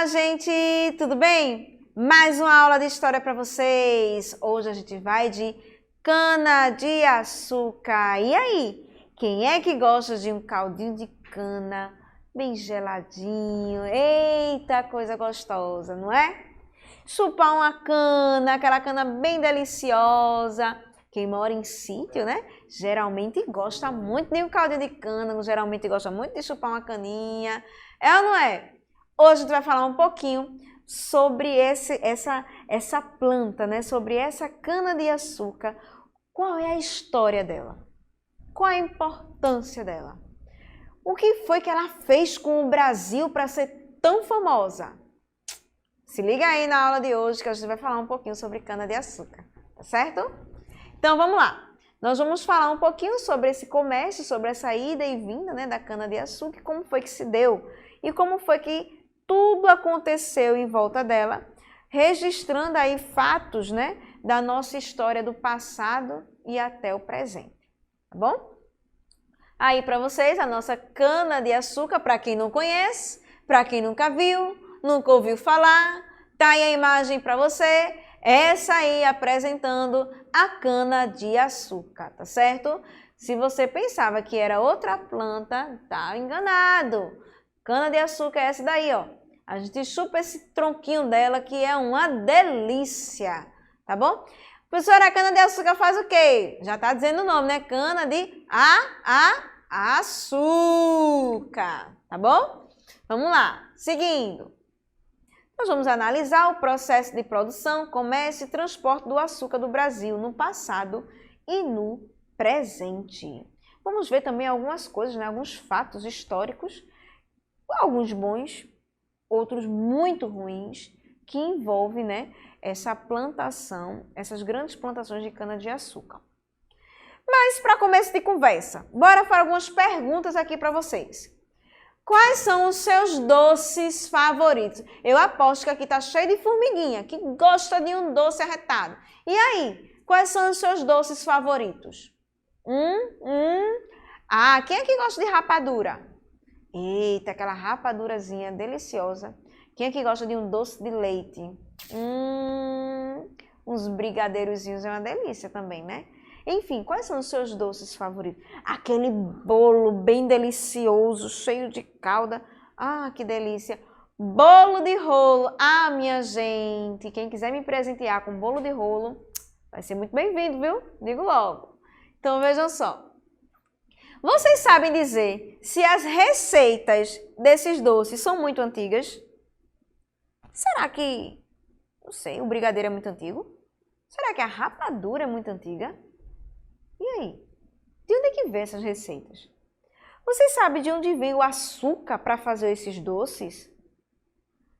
Olá, gente! Tudo bem? Mais uma aula de história para vocês. Hoje a gente vai de cana-de-açúcar. E aí? Quem é que gosta de um caldinho de cana bem geladinho? Eita, coisa gostosa, não é? Chupar uma cana, aquela cana bem deliciosa. Quem mora em sítio, né? Geralmente gosta muito de um caldinho de cana, geralmente gosta muito de chupar uma caninha. É ou não é? Hoje a gente vai falar um pouquinho sobre essa planta, né? Sobre essa cana-de-açúcar. Qual é a história dela? Qual a importância dela? O que foi que ela fez com o Brasil para ser tão famosa? Se liga aí na aula de hoje que a gente vai falar um pouquinho sobre cana-de-açúcar, tá certo? Então vamos lá. Nós vamos falar um pouquinho sobre esse comércio, sobre essa ida e vinda, né, da cana-de-açúcar, como foi que se deu e como foi que tudo aconteceu em volta dela, registrando aí fatos, né, da nossa história do passado e até o presente, tá bom? Aí para vocês a nossa cana-de-açúcar, para quem não conhece, para quem nunca viu, nunca ouviu falar, tá aí a imagem para você, essa aí apresentando a cana-de-açúcar, tá certo? Se você pensava que era outra planta, tá enganado. Cana-de-açúcar é essa daí, ó. A gente chupa esse tronquinho dela que é uma delícia, tá bom? Professora, a cana-de-açúcar faz o quê? Já tá dizendo o nome, né? Cana-de-açúcar, tá bom? Vamos lá, seguindo. Nós vamos analisar o processo de produção, comércio e transporte do açúcar do Brasil no passado e no presente. Vamos ver também algumas coisas, né? Alguns fatos históricos, alguns bons, outros muito ruins, que envolvem, né, essa plantação, essas grandes plantações de cana-de-açúcar. Mas para começo de conversa, bora para algumas perguntas aqui para vocês. Quais são os seus doces favoritos? Eu aposto que aqui tá cheio de formiguinha, que gosta de um doce arretado. E aí, quais são os seus doces favoritos? Ah, quem é que gosta de rapadura? Eita, aquela rapadurazinha deliciosa. Quem é que gosta de um doce de leite? Uns brigadeirozinhos é uma delícia também, né? Enfim, quais são os seus doces favoritos? Aquele bolo bem delicioso, cheio de calda. Ah, que delícia! Bolo de rolo. Ah, minha gente, quem quiser me presentear com bolo de rolo, vai ser muito bem-vindo, viu? Digo logo. Então, vejam só. Vocês sabem dizer se as receitas desses doces são muito antigas? Será que, não sei, o brigadeiro é muito antigo? Será que a rapadura é muito antiga? E aí? De onde é que vem essas receitas? Vocês sabem de onde vem o açúcar para fazer esses doces?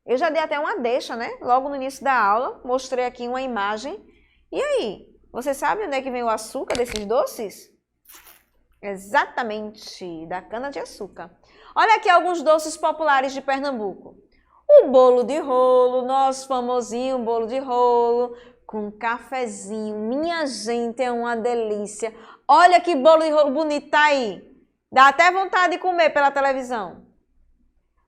Eu já dei até uma deixa, né? Logo no início da aula, mostrei aqui uma imagem. E aí? Você sabe onde é que vem o açúcar desses doces? Exatamente, da cana-de-açúcar. Olha aqui alguns doces populares de Pernambuco. O bolo de rolo, nosso famosinho bolo de rolo, com cafezinho. Minha gente, é uma delícia. Olha que bolo de rolo bonito tá aí. Dá até vontade de comer pela televisão.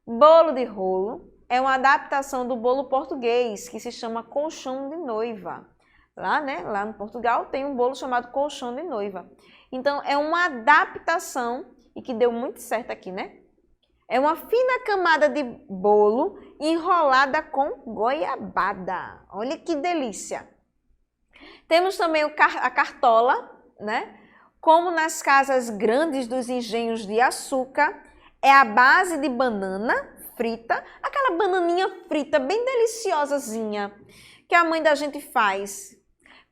Bolo de rolo é uma adaptação do bolo português, que se chama colchão de noiva. Lá, né? Lá no Portugal tem um bolo chamado colchão de noiva. Então, é uma adaptação, e que deu muito certo aqui, né? É uma fina camada de bolo enrolada com goiabada. Olha que delícia! Temos também a cartola, né? Como nas casas grandes dos engenhos de açúcar, é a base de banana frita, aquela bananinha frita bem deliciosazinha, que a mãe da gente faz.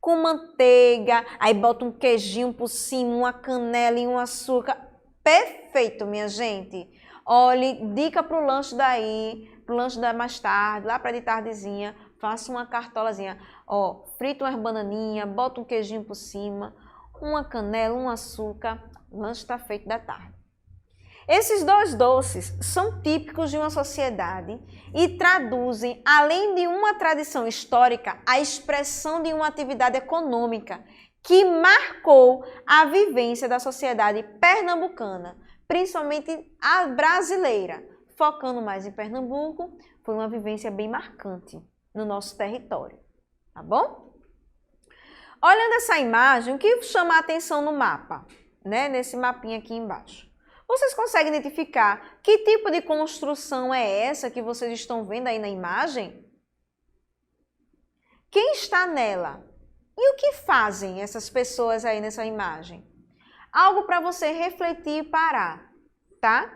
Com manteiga, aí bota um queijinho por cima, uma canela e um açúcar. Perfeito, minha gente. Olha, dica para o lanche daí, para o lanche da mais tarde, lá para de tardezinha, faça uma cartolazinha. Ó, frita umas bananinhas, bota um queijinho por cima, uma canela, um açúcar, o lanche está feito da tarde. Esses dois doces são típicos de uma sociedade e traduzem, além de uma tradição histórica, a expressão de uma atividade econômica que marcou a vivência da sociedade pernambucana, principalmente a brasileira. focando mais em Pernambuco, foi uma vivência bem marcante no nosso território, tá bom? Olhando essa imagem, o que chama a atenção no mapa, né? Nesse mapinha aqui embaixo? Vocês conseguem identificar que tipo de construção é essa que vocês estão vendo aí na imagem? Quem está nela? E o que fazem essas pessoas aí nessa imagem? Algo para você refletir e parar, tá?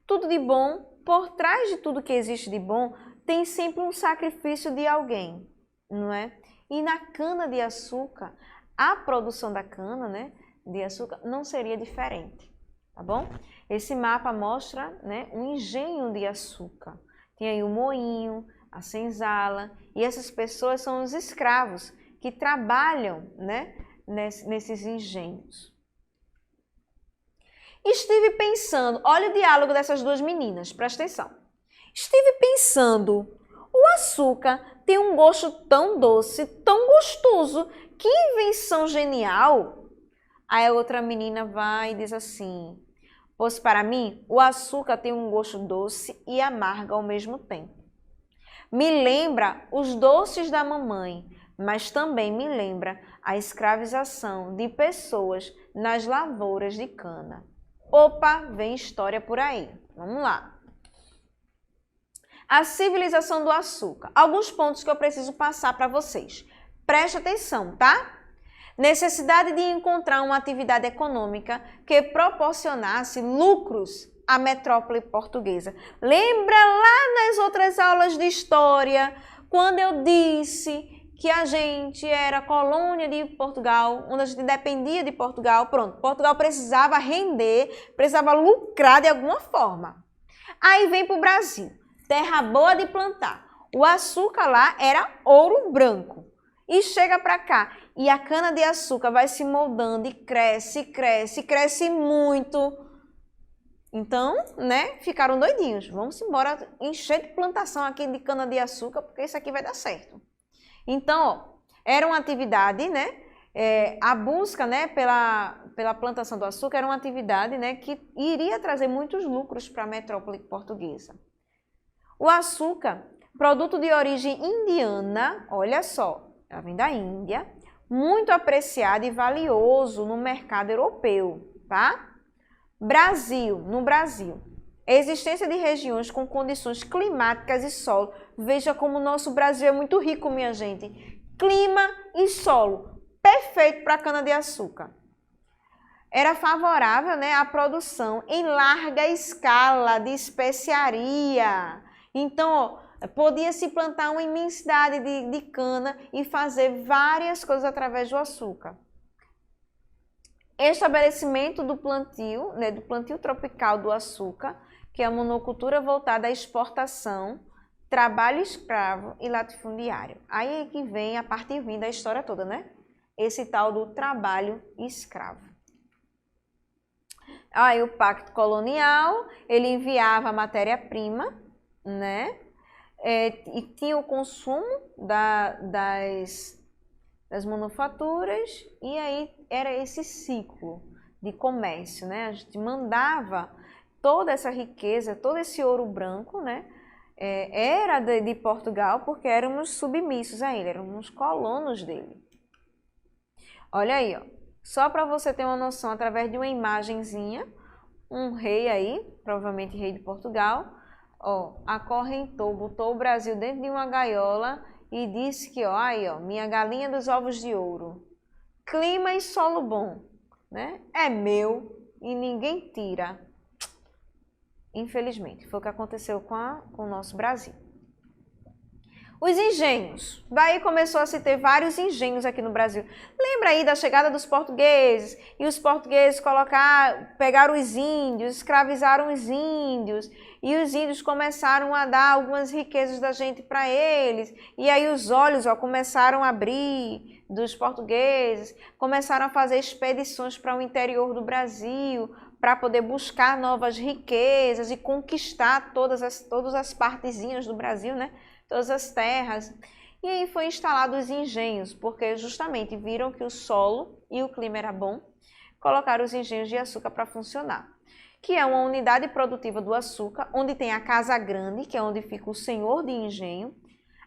Tudo de bom, por trás de tudo que existe de bom, tem sempre um sacrifício de alguém, não é? E na cana-de-açúcar, a produção da cana, né, de açúcar não seria diferente, tá bom? Esse mapa mostra, né, um engenho de açúcar. Tem aí o moinho, a senzala, e essas pessoas são os escravos que trabalham, né, nesses engenhos. Estive pensando, olha o diálogo dessas duas meninas, presta atenção. Estive pensando, o açúcar tem um gosto tão doce, tão gostoso, que invenção genial. Aí a outra menina vai e diz assim, pois para mim o açúcar tem um gosto doce e amargo ao mesmo tempo. Me lembra os doces da mamãe, mas também me lembra a escravização de pessoas nas lavouras de cana. Opa, vem história por aí. Vamos lá. A civilização do açúcar. Alguns pontos que eu preciso passar para vocês. Preste atenção, tá? Necessidade de encontrar uma atividade econômica que proporcionasse lucros à metrópole portuguesa. Lembra lá nas outras aulas de história, quando eu disse que a gente era colônia de Portugal, onde a gente dependia de Portugal? Pronto, Portugal precisava render, precisava lucrar de alguma forma. Aí vem para o Brasil. Terra boa de plantar. O açúcar lá era ouro branco. E chega para cá. E a cana-de-açúcar vai se moldando e cresce, cresce, cresce muito. Então, né, ficaram doidinhos. Vamos embora encher de plantação aqui de cana-de-açúcar, porque isso aqui vai dar certo. Então, ó, era uma atividade, né? A busca, né, pela plantação do açúcar era uma atividade, né, que iria trazer muitos lucros para a metrópole portuguesa. O açúcar, produto de origem indiana, olha só, ela vem da Índia, muito apreciado e valioso no mercado europeu, tá? Brasil, no Brasil, a existência de regiões com condições climáticas e solo. Veja como o nosso Brasil é muito rico, minha gente. Clima e solo, perfeito para a cana-de-açúcar. Era favorável, né, à produção em larga escala de especiaria. Então, ó, podia-se plantar uma imensidade de cana e fazer várias coisas através do açúcar. Estabelecimento do plantio, né, do plantio tropical do açúcar, que é a monocultura voltada à exportação, trabalho escravo e latifundiário. Aí é que vem a parte ruim da história toda, né? Esse tal do trabalho escravo. Aí o pacto colonial, ele enviava a matéria-prima, né? E tinha o consumo das manufaturas, e aí era esse ciclo de comércio, né? A gente mandava toda essa riqueza, todo esse ouro branco, né? Era de Portugal, porque éramos submissos a ele, éramos colonos dele. Olha aí, ó. Só para você ter uma noção, através de uma imagenzinha, um rei aí, provavelmente rei de Portugal, ó, acorrentou, botou o Brasil dentro de uma gaiola e disse que, ó, aí, ó, minha galinha dos ovos de ouro, clima e solo bom, né? É meu e ninguém tira. Infelizmente, foi o que aconteceu com o nosso Brasil. Os engenhos. Daí começou a se ter vários engenhos aqui no Brasil. Lembra aí da chegada dos portugueses? E os portugueses pegaram os índios, escravizaram os índios. E os índios começaram a dar algumas riquezas da gente para eles. E aí os olhos, ó, começaram a abrir dos portugueses. Começaram a fazer expedições para o interior do Brasil, para poder buscar novas riquezas e conquistar todas as partezinhas do Brasil, né? Todas as terras. E aí foi instalado os engenhos, porque justamente viram que o solo e o clima era bom, colocaram os engenhos de açúcar para funcionar. que é uma unidade produtiva do açúcar, onde tem a casa grande, que é onde fica o senhor de engenho,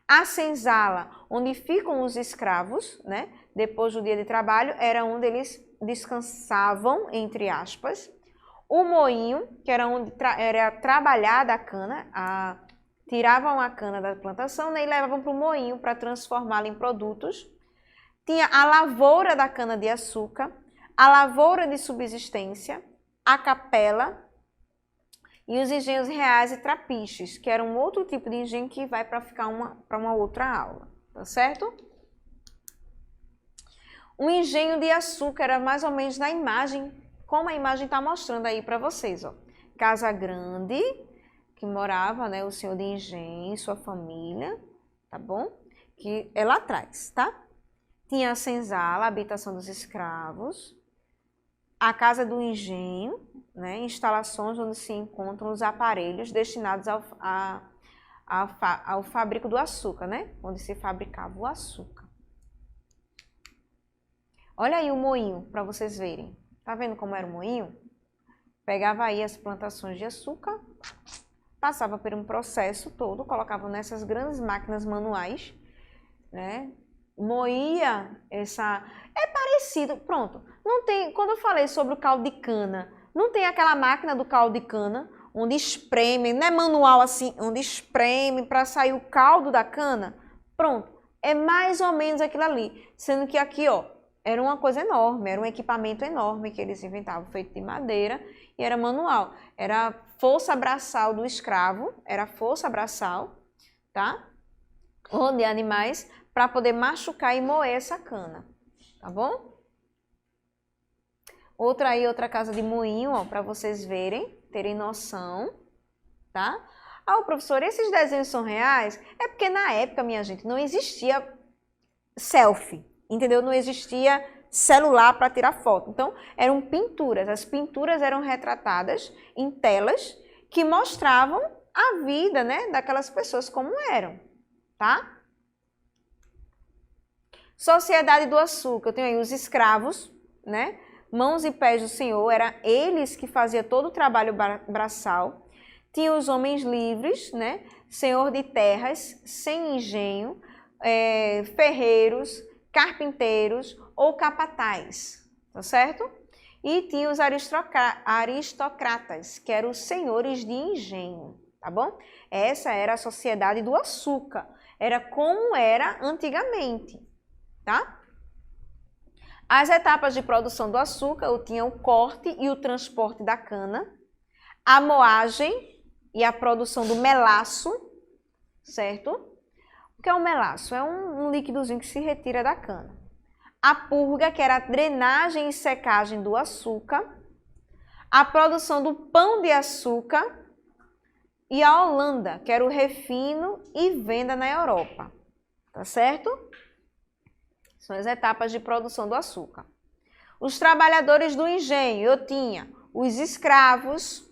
a senzala, onde ficam os escravos, né? Depois do dia de trabalho, era onde eles descansavam, entre aspas. O moinho, que era onde era trabalhada a cana, tiravam a cana da plantação, né, e levavam para o moinho para transformá-la em produtos. Tinha a lavoura da cana-de-açúcar, a lavoura de subsistência, a capela e os engenhos reais e trapiches, que era um outro tipo de engenho que vai para uma outra aula, tá certo? O engenho de açúcar era mais ou menos na imagem, como a imagem está mostrando aí para vocês, ó. Casa grande, que morava, né, o senhor de engenho, sua família, tá bom? Que é lá atrás, tá? Tinha a senzala, a habitação dos escravos, a casa do engenho, né, instalações onde se encontram os aparelhos destinados ao fabrico do açúcar, né, onde se fabricava o açúcar. Olha aí o moinho, para vocês verem. Tá vendo como era o moinho? Pegava aí as plantações de açúcar, passava por um processo todo, colocava nessas grandes máquinas manuais, né? Moía essa... É parecido, pronto. Não tem, quando eu falei sobre o caldo de cana, não tem aquela máquina do caldo de cana, onde espreme, não é manual assim, onde espreme para sair o caldo da cana? Pronto, é mais ou menos aquilo ali. Sendo que aqui, ó, era uma coisa enorme, era um equipamento enorme que eles inventavam, feito de madeira, e era manual. Era força braçal do escravo, era força braçal, tá? Ou de animais, para poder machucar e moer essa cana, tá bom? Outra casa de moinho, ó, para vocês verem, terem noção, tá? Ah, professor, esses desenhos são reais? É porque na época, minha gente, não existia selfie, entendeu? Não existia celular para tirar foto. Então, eram pinturas. As pinturas eram retratadas em telas que mostravam a vida, né, daquelas pessoas como eram, tá? Sociedade do açúcar. Eu tenho aí os escravos, né? Mãos e pés do senhor, era eles que faziam todo o trabalho braçal. Tinha os homens livres, né? Senhor de terras, sem engenho, ferreiros, carpinteiros ou capataz, tá certo? E tinha os aristocratas, que eram os senhores de engenho, tá bom? Essa era a sociedade do açúcar, era como era antigamente, tá? As etapas de produção do açúcar, eu tinha o corte e o transporte da cana, a moagem e a produção do melaço, certo? O que é o melaço? É um líquidozinho que se retira da cana. A purga, que era a drenagem e secagem do açúcar, a produção do pão de açúcar e a holanda, que era o refino e venda na Europa, tá certo? São as etapas de produção do açúcar. Os trabalhadores do engenho, eu tinha os escravos,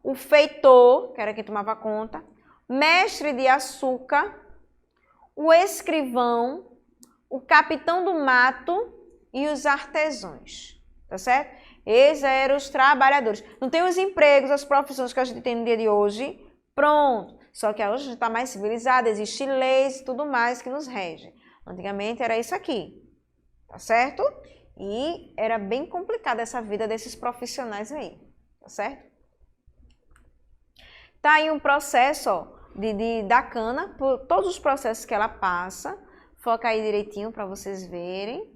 o feitor, que era quem tomava conta, mestre de açúcar, o escrivão, o capitão do mato e os artesãos, tá certo? Esses eram os trabalhadores. Não tem os empregos, as profissões que a gente tem no dia de hoje, pronto. Só que hoje a gente está mais civilizado, existe leis e tudo mais que nos rege. Antigamente era isso aqui, tá certo? E era bem complicada essa vida desses profissionais aí, tá certo? Tá aí um processo, ó, da cana, por todos os processos que ela passa. Foca aí direitinho para vocês verem,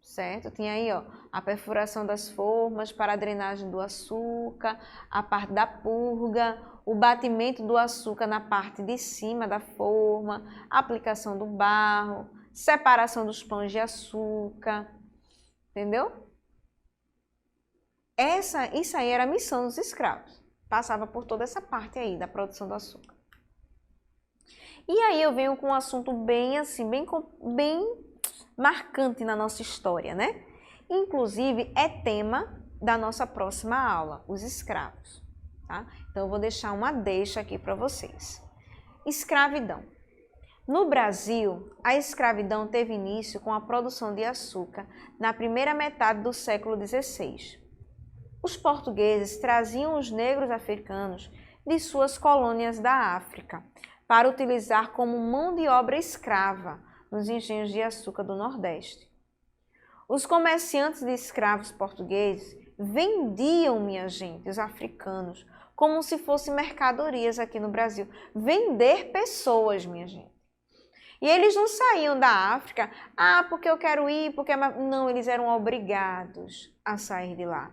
certo? Tinha aí, ó, a perfuração das formas para a drenagem do açúcar, a parte da purga, o batimento do açúcar na parte de cima da forma, a aplicação do barro, separação dos pães de açúcar, entendeu? Isso aí era a missão dos escravos. Passava por toda essa parte aí da produção do açúcar. E aí eu venho com um assunto bem assim, bem marcante na nossa história, né? Inclusive é tema da nossa próxima aula, os escravos, tá? Então eu vou deixar uma deixa aqui para vocês. Escravidão. No Brasil, a escravidão teve início com a produção de açúcar na primeira metade do século XVI. os portugueses traziam os negros africanos de suas colônias da África para utilizar como mão de obra escrava nos engenhos de açúcar do Nordeste. Os comerciantes de escravos portugueses vendiam, minha gente, os africanos, como se fossem mercadorias aqui no Brasil. Vender pessoas, minha gente. E eles não saíam da África, porque eu quero ir, porque... Não, eles eram obrigados a sair de lá.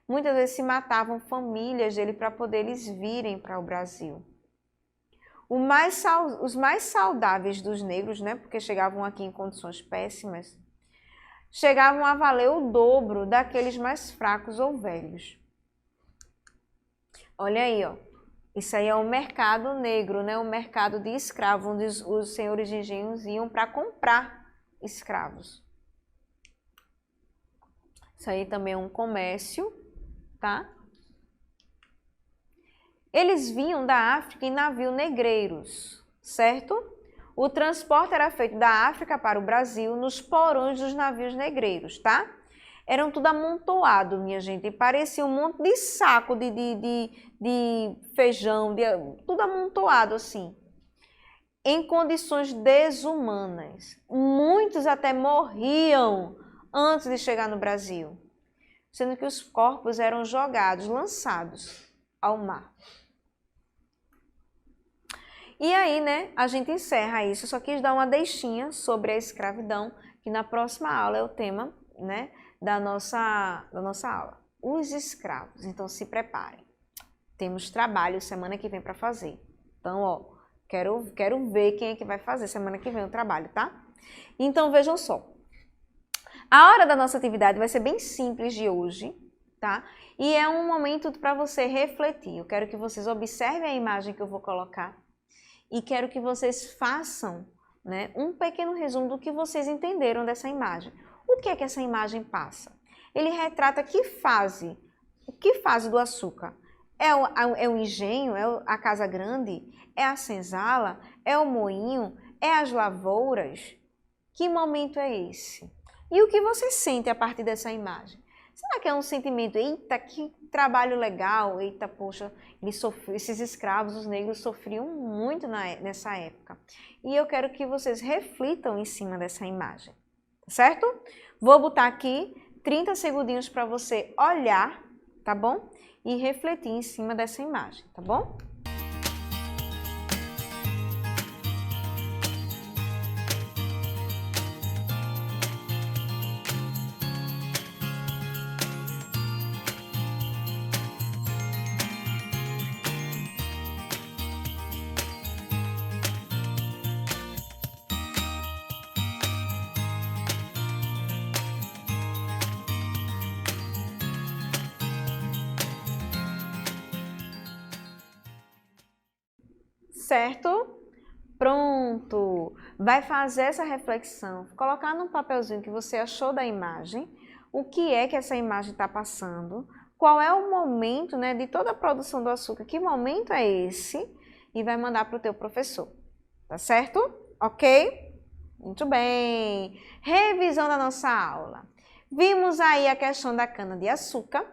Muitas vezes se matavam famílias dele para poder eles virem para o Brasil. Os mais saudáveis dos negros, né, porque chegavam aqui em condições péssimas, chegavam a valer o dobro daqueles mais fracos ou velhos. Olha aí, ó. Isso aí é o mercado negro, né? O mercado de escravos, onde os senhores de engenhos iam para comprar escravos. Isso aí também é um comércio, tá? Eles vinham da África em navios negreiros, certo? O transporte era feito da África para o Brasil nos porões dos navios negreiros, tá? Eram tudo amontoado, minha gente, e parecia um monte de saco de feijão, tudo amontoado assim, em condições desumanas. Muitos até morriam antes de chegar no Brasil, sendo que os corpos eram jogados, lançados ao mar. E aí, né, a gente encerra isso. Eu só quis dar uma deixinha sobre a escravidão, que na próxima aula é o tema, né, da nossa aula. Os escravos. Então, se preparem. Temos trabalho semana que vem para fazer. Então, ó, quero ver quem é que vai fazer semana que vem o trabalho, tá? Então, vejam só. A hora da nossa atividade vai ser bem simples de hoje, tá? E é um momento para você refletir. Eu quero que vocês observem a imagem que eu vou colocar e quero que vocês façam, né, um pequeno resumo do que vocês entenderam dessa imagem. O que é que essa imagem passa? Ele retrata que fase do açúcar? É o engenho? É a casa grande? É a senzala? É o moinho? É as lavouras? Que momento é esse? E o que você sente a partir dessa imagem? Será que é um sentimento, eita, que trabalho legal, eita, poxa, esses escravos, os negros, sofriam muito nessa época. E eu quero que vocês reflitam em cima dessa imagem, certo? Vou botar aqui 30 segundinhos para você olhar, tá bom? E refletir em cima dessa imagem, tá bom? Certo? Pronto! Vai fazer essa reflexão, colocar num papelzinho que você achou da imagem, o que é que essa imagem está passando, qual é o momento, né, de toda a produção do açúcar, que momento é esse, e vai mandar para o teu professor, tá certo? Ok? Muito bem! Revisão da nossa aula. Vimos aí a questão da cana-de-açúcar,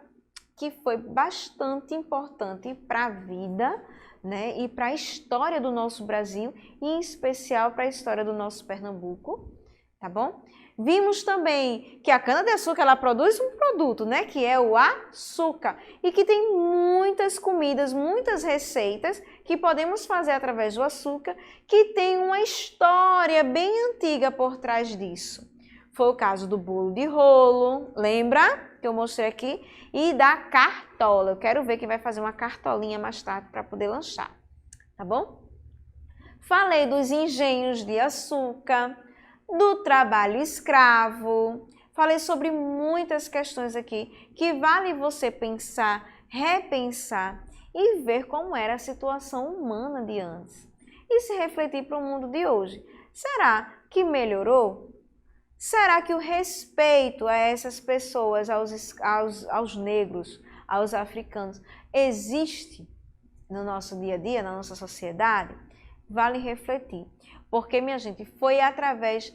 que foi bastante importante para a vida, né, e para a história do nosso Brasil, e em especial para a história do nosso Pernambuco, tá bom? Vimos também que a cana-de-açúcar ela produz um produto, né, que é o açúcar, e que tem muitas comidas, muitas receitas que podemos fazer através do açúcar, que tem uma história bem antiga por trás disso. Foi o caso do bolo de rolo, lembra que eu mostrei aqui? E da cartola. Eu quero ver quem vai fazer uma cartolinha mais tarde para poder lanchar, tá bom? Falei dos engenhos de açúcar, do trabalho escravo. Falei sobre muitas questões aqui que vale você pensar, repensar e ver como era a situação humana de antes. E se refletir para o mundo de hoje. Será que melhorou? Será que o respeito a essas pessoas, aos negros, aos africanos, existe no nosso dia a dia, na nossa sociedade? Vale refletir. Porque, minha gente, foi através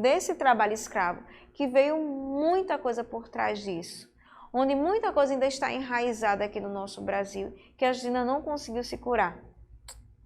desse trabalho escravo que veio muita coisa por trás disso. onde muita coisa ainda está enraizada aqui no nosso Brasil, que a gente ainda não conseguiu se curar,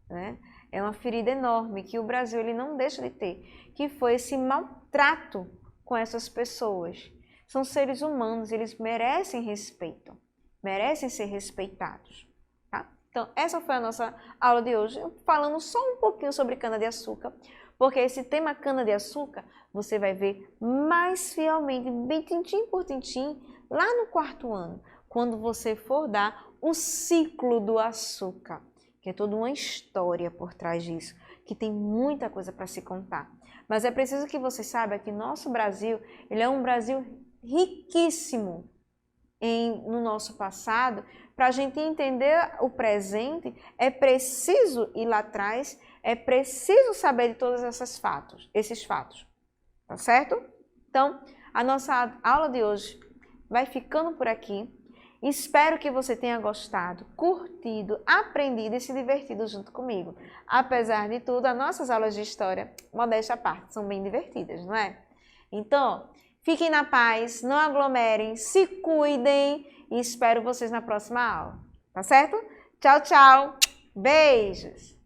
né? É uma ferida enorme que o Brasil ele não deixa de ter, que foi esse maltrato com essas pessoas. São seres humanos, eles merecem respeito, merecem ser respeitados. Tá? Então, essa foi a nossa aula de hoje, falando só um pouquinho sobre cana-de-açúcar, porque esse tema cana-de-açúcar você vai ver mais fielmente, bem tintim por tintim, lá no 4º ano, quando você for dar o ciclo do açúcar, que é toda uma história por trás disso, que tem muita coisa para se contar. Mas é preciso que você saiba que nosso Brasil, ele é um Brasil riquíssimo no nosso passado. Para a gente entender o presente, é preciso ir lá atrás, é preciso saber de todos esses fatos, tá certo? Então, a nossa aula de hoje vai ficando por aqui. Espero que você tenha gostado, curtido, aprendido e se divertido junto comigo. Apesar de tudo, as nossas aulas de história, modéstia à parte, são bem divertidas, não é? Então, fiquem na paz, não aglomerem, se cuidem e espero vocês na próxima aula, tá certo? Tchau, tchau, beijos!